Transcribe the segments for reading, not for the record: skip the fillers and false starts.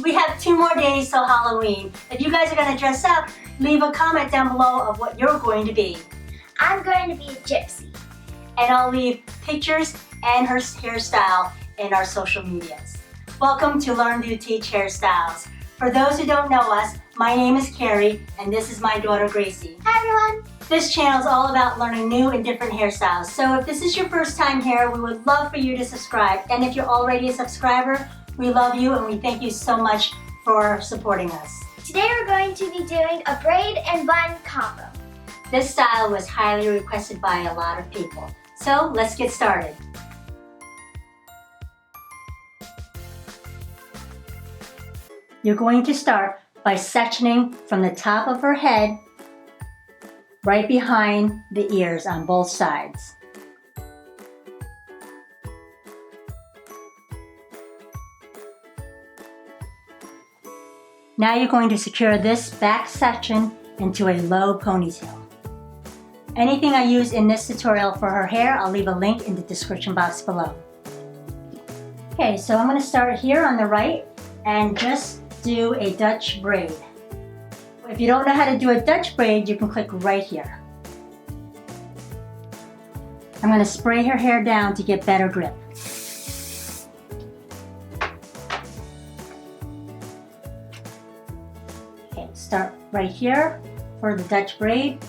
We have 2 more days till Halloween. If you guys are going to dress up, leave a comment down below of what you're going to be. I'm going to be a gypsy. And I'll leave pictures and her hairstyle in our social medias. Welcome to Learn to Teach Hairstyles. For those who don't know us, my name is Carrie and this is my daughter Gracie. Hi everyone. This channel is all about learning new and different hairstyles. So if this is your first time here, we would love for you to subscribe. And if you're already a subscriber, we love you and we thank you so much for supporting us. Today we're going to be doing a braid and bun combo. This style was highly requested by a lot of people. So let's get started. You're going to start by sectioning from the top of her head right behind the ears on both sides. Now you're going to secure this back section into a low ponytail. Anything I use in this tutorial for her hair, I'll leave a link in the description box below. Okay, so I'm going to start here on the right and just do a Dutch braid. If you don't know how to do a Dutch braid, you can click right here. I'm going to spray her hair down to get better grip. Okay, start right here for the Dutch braid.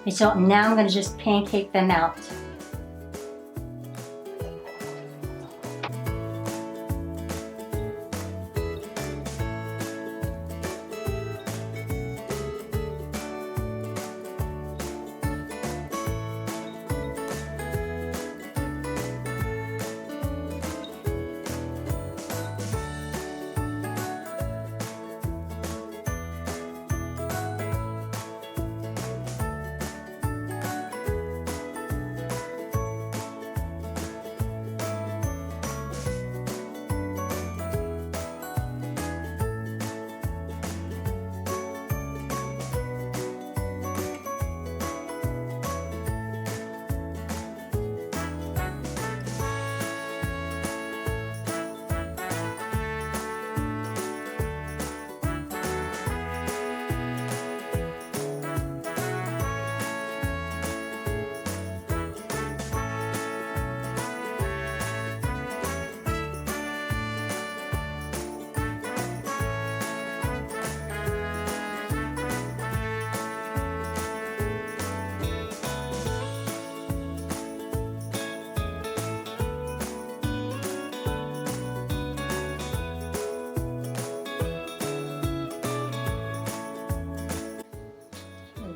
Okay, so now I'm going to just pancake them out.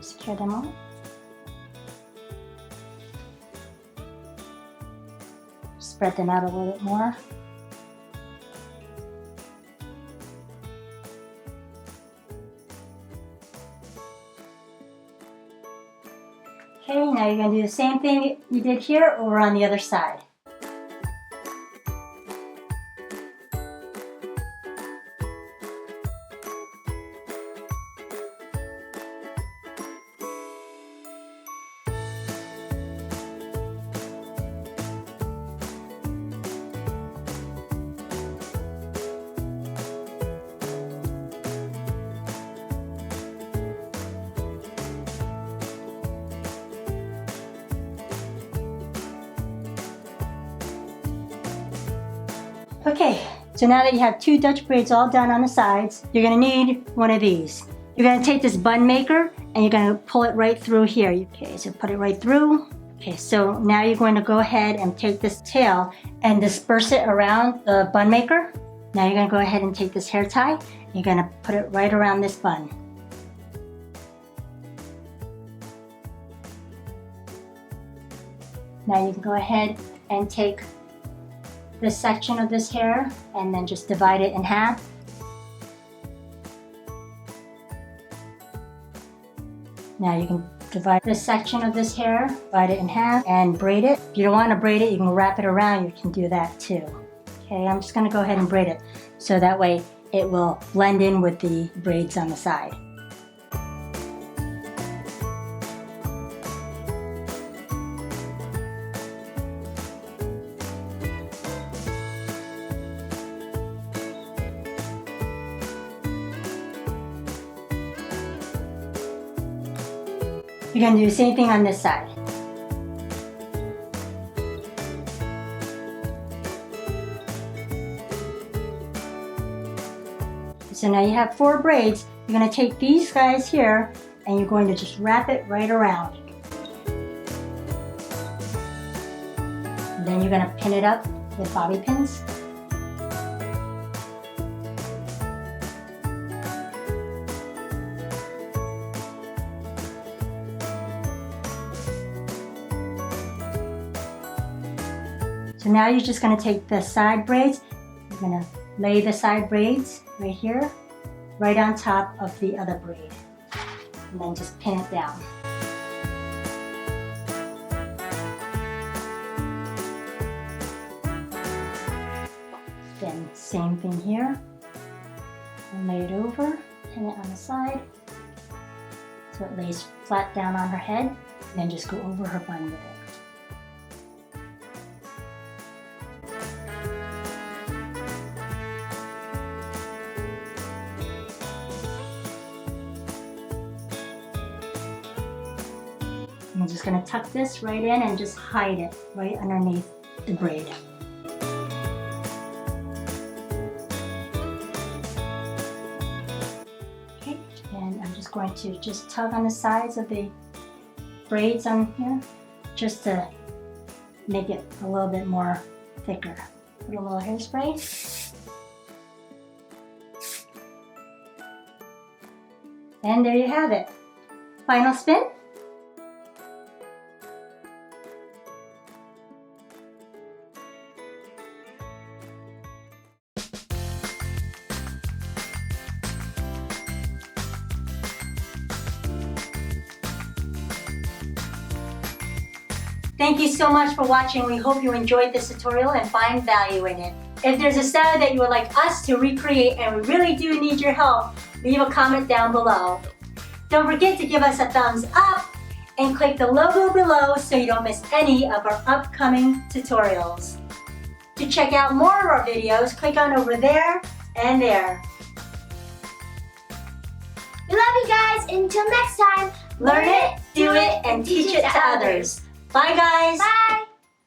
Secure them all. Spread them out a little bit more. Okay, now you're going to do the same thing you did here over on the other side. Okay, so now that you have 2 Dutch braids all done on the sides, you're going to need one of these. You're going to take this bun maker and you're going to pull it right through here. Okay, so put it right through. Okay, so now you're going to go ahead and take this tail and disperse it around the bun maker. Now you're going to go ahead and take this hair tie. You're going to put it right around this bun. Now you can go ahead and take this section of this hair and then just divide it in half. Now you can divide this section of this hair, divide it in half, and braid it. If you don't want to braid it, you can wrap it around. You can do that too. Okay, I'm just going to go ahead and braid it so that way it will blend in with the braids on the side. You're going to do the same thing on this side. So now you have 4 braids. You're going to take these guys here and you're going to just wrap it right around. And then you're going to pin it up with bobby pins. So now you're just going to take the side braids, you're going to lay the side braids right here, right on top of the other braid, and then just pin it down. Then same thing here, and lay it over, pin it on the side, so it lays flat down on her head, and then just go over her bun with it. I'm just going to tuck this right in and just hide it right underneath the braid. Okay, and I'm just going to just tug on the sides of the braids on here just to make it a little bit more thicker. Put a little hairspray. And there you have it. Final spin. Thank you so much for watching. We hope you enjoyed this tutorial and find value in it. If there's a style that you would like us to recreate and we really do need your help, leave a comment down below. Don't forget to give us a thumbs up and click the logo below so you don't miss any of our upcoming tutorials. To check out more of our videos, click on over there and there. We love you guys. Until next time, Learn it, do it, and teach it to others. Bye guys! Bye!